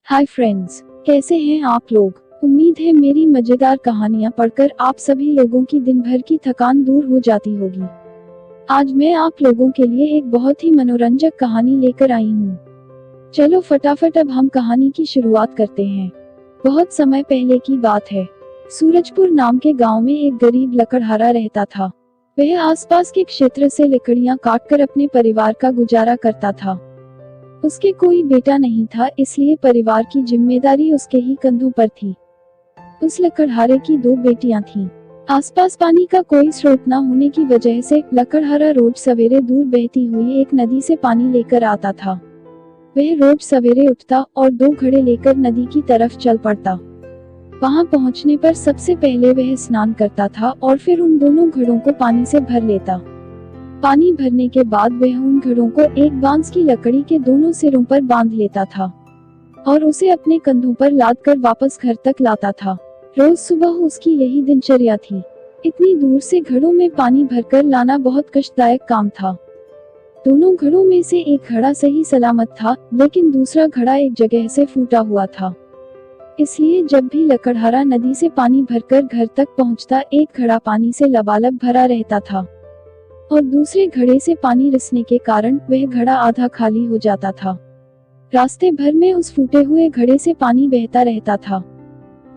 Hi friends, कैसे हैं आप लोग। उम्मीद है मेरी मजेदार कहानियां पढ़कर आप सभी लोगों की दिन भर की थकान दूर हो जाती होगी। आज मैं आप लोगों के लिए एक बहुत ही मनोरंजक कहानी लेकर आई हूँ। चलो फटाफट अब हम कहानी की शुरुआत करते हैं। बहुत समय पहले की बात है। सूरजपुर नाम के गांव में एक गरीब लकड़हारा रहता था। वह आसपास के क्षेत्र से लकड़ियां काटकर अपने परिवार का गुजारा करता था। उसके कोई बेटा नहीं था, इसलिए परिवार की जिम्मेदारी उसके ही कंधों पर थी। उस लकड़हारे की 2 बेटियां थीं। आसपास पानी का कोई स्रोत न होने की वजह से लकड़हारा रोज सवेरे दूर बहती हुई एक नदी से पानी लेकर आता था। वह रोज सवेरे उठता और 2 घड़े लेकर नदी की तरफ चल पड़ता। वहां पहुंचने पर सबसे पहले वह स्नान करता था और फिर उन दोनों घड़ों को पानी से भर लेता। पानी भरने के बाद वह उन घड़ों को एक बांस की लकड़ी के दोनों सिरों पर बांध लेता था और उसे अपने कंधों पर लाद कर वापस घर तक लाता था। रोज सुबह उसकी यही दिनचर्या थी। इतनी दूर से घड़ों में पानी भरकर लाना बहुत कष्टदायक काम था। दोनों घड़ों में से एक घड़ा सही सलामत था, लेकिन दूसरा घड़ा एक जगह से फूटा हुआ था। इसलिए जब भी लकड़हारा नदी से पानी भरकर घर तक पहुंचता, एक घड़ा पानी से लबालब भरा रहता था और दूसरे घड़े से पानी रिसने के कारण वह घड़ा आधा खाली हो जाता था। रास्ते भर में उस फूटे हुए घड़े से पानी बहता रहता था।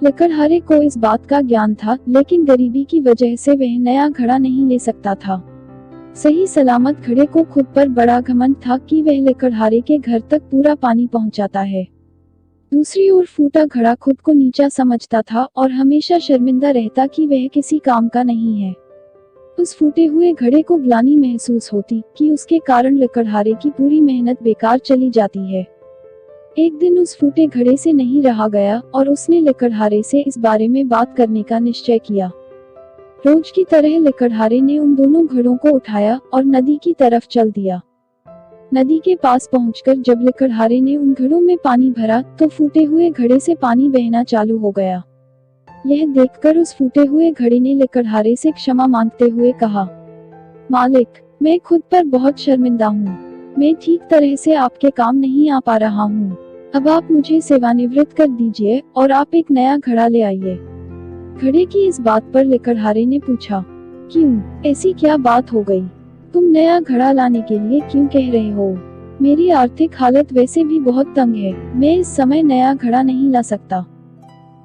लकड़हारे को इस बात का ज्ञान था, लेकिन गरीबी की वजह से वह नया घड़ा नहीं ले सकता था। सही सलामत घड़े को खुद पर बड़ा घमंड था कि वह लकड़हारे के घर तक पूरा पानी पहुंचाता है। दूसरी ओर फूटा घड़ा खुद को नीचा समझता था और हमेशा शर्मिंदा रहता कि वह किसी काम का नहीं है। उस फूटे हुए घड़े को ग्लानि महसूस होती कि उसके कारण लकड़हारे की पूरी मेहनत बेकार चली जाती है। एक दिन उस फूटे घड़े से नहीं रहा गया और उसने लकड़हारे से इस बारे में बात करने का निश्चय किया। रोज की तरह लकड़हारे ने उन दोनों घड़ों को उठाया और नदी की तरफ चल दिया। नदी के पास पहुंचकर जब लकड़हारे ने उन घड़ों में पानी भरा तो फूटे हुए घड़े से पानी बहना चालू हो गया। यह देखकर उस फूटे हुए घड़े ने लकड़हारे से क्षमा मांगते हुए कहा, मालिक, मैं खुद पर बहुत शर्मिंदा हूँ। मैं ठीक तरह से आपके काम नहीं आ पा रहा हूँ। अब आप मुझे सेवानिवृत्त कर दीजिए और आप एक नया घड़ा ले आइए। घड़े की इस बात पर लकड़हारे ने पूछा, क्यों, ऐसी क्या बात हो गई? तुम नया घड़ा लाने के लिए क्यों कह रहे हो? मेरी आर्थिक हालत वैसे भी बहुत तंग है, मैं इस समय नया घड़ा नहीं ला सकता।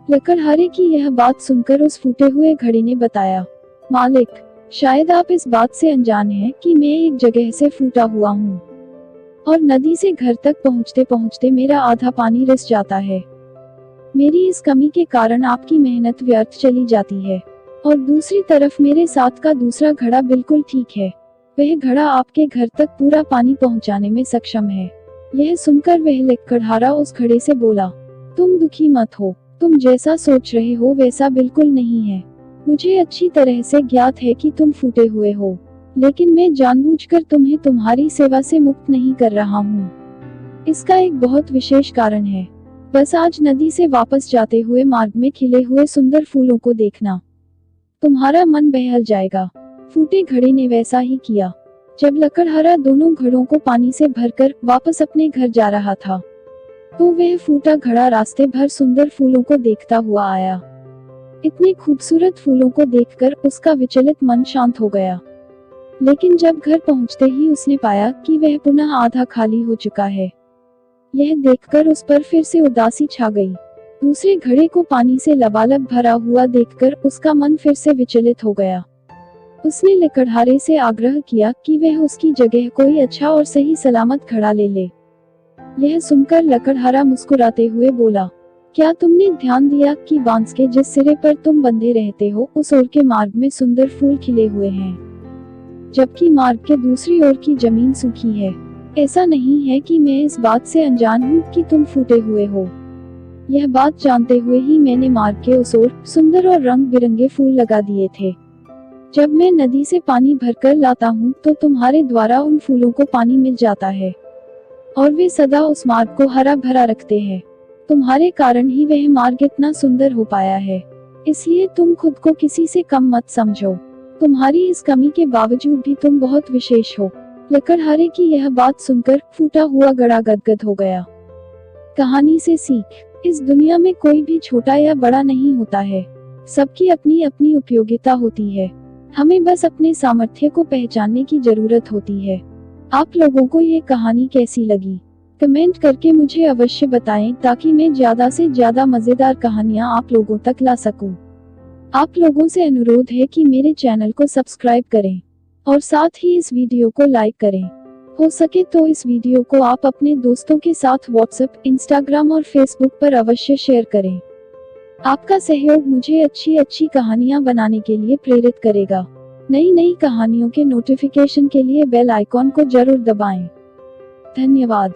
लकड़हारे की यह बात सुनकर उस फूटे हुए घड़े ने बताया, मालिक, शायद आप इस बात से अनजान हैं कि मैं एक जगह से फूटा हुआ हूँ और नदी से घर तक पहुँचते पहुँचते मेरा आधा पानी रिस जाता है। मेरी इस कमी के कारण आपकी मेहनत व्यर्थ चली जाती है और दूसरी तरफ मेरे साथ का दूसरा घड़ा बिल्कुल ठीक है। वह घड़ा आपके घर तक पूरा पानी पहुँचाने में सक्षम है। यह सुनकर वह लकड़हारा उस घड़े से बोला, तुम दुखी मत हो, तुम जैसा सोच रहे हो वैसा बिल्कुल नहीं है। मुझे अच्छी तरह से ज्ञात है कि तुम फूटे हुए हो, लेकिन मैं जानबूझकर तुम्हें तुम्हारी सेवा से मुक्त नहीं कर रहा हूँ। इसका एक बहुत विशेष कारण है। बस आज नदी से वापस जाते हुए मार्ग में खिले हुए सुंदर फूलों को देखना, तुम्हारा मन बहल जाएगा। फूटे घड़े ने वैसा ही किया। जब लकड़हारा दोनों घड़ों को पानी से भरकर वापस अपने घर जा रहा था तो वह फूटा घड़ा रास्ते भर सुंदर फूलों को देखता हुआ आया। इतने खूबसूरत फूलों को देखकर उसका विचलित मन शांत हो गया, लेकिन जब घर पहुंचते ही उसने पाया कि वह पुनः आधा खाली हो चुका है। यह देखकर उस पर फिर से उदासी छा गई। दूसरे घड़े को पानी से लबालब भरा हुआ देखकर उसका मन फिर से विचलित हो गया। उसने लकड़हारे से आग्रह किया कि वह उसकी जगह कोई अच्छा और सही सलामत घड़ा ले ले। यह सुनकर लकड़हारा मुस्कुराते हुए बोला, क्या तुमने ध्यान दिया कि बांस के जिस सिरे पर तुम बंधे रहते हो उस ओर के मार्ग में सुंदर फूल खिले हुए हैं, जबकि मार्ग के दूसरी ओर की जमीन सूखी है। ऐसा नहीं है कि मैं इस बात से अनजान हूँ कि तुम फूटे हुए हो। यह बात जानते हुए ही मैंने मार्ग के उस ओर सुंदर और रंग बिरंगे फूल लगा दिए थे। जब मैं नदी से पानी भरकर लाता हूँ तो तुम्हारे द्वारा उन फूलों को पानी मिल जाता है और वे सदा उस मार्ग को हरा भरा रखते हैं। तुम्हारे कारण ही वह मार्ग इतना सुंदर हो पाया है, इसलिए तुम खुद को किसी से कम मत समझो। तुम्हारी इस कमी के बावजूद भी तुम बहुत विशेष हो। लकड़हारे की यह बात सुनकर फूटा हुआ घड़ा गदगद हो गया। कहानी से सीख। इस दुनिया में कोई भी छोटा या बड़ा नहीं होता है, सबकी अपनी अपनी उपयोगिता होती है। हमें बस अपने सामर्थ्य को पहचानने की जरूरत होती है। आप लोगों को ये कहानी कैसी लगी, कमेंट करके मुझे अवश्य बताएं ताकि मैं ज्यादा से ज्यादा मजेदार कहानियां आप लोगों तक ला सकूं। आप लोगों से अनुरोध है कि मेरे चैनल को सब्सक्राइब करें और साथ ही इस वीडियो को लाइक करें। हो सके तो इस वीडियो को आप अपने दोस्तों के साथ व्हाट्सएप, इंस्टाग्राम और फेसबुक पर अवश्य शेयर करें। आपका सहयोग मुझे अच्छी अच्छी कहानियां बनाने के लिए प्रेरित करेगा। नई नई कहानियों के नोटिफिकेशन के लिए बेल आइकॉन को जरूर दबाएं। धन्यवाद।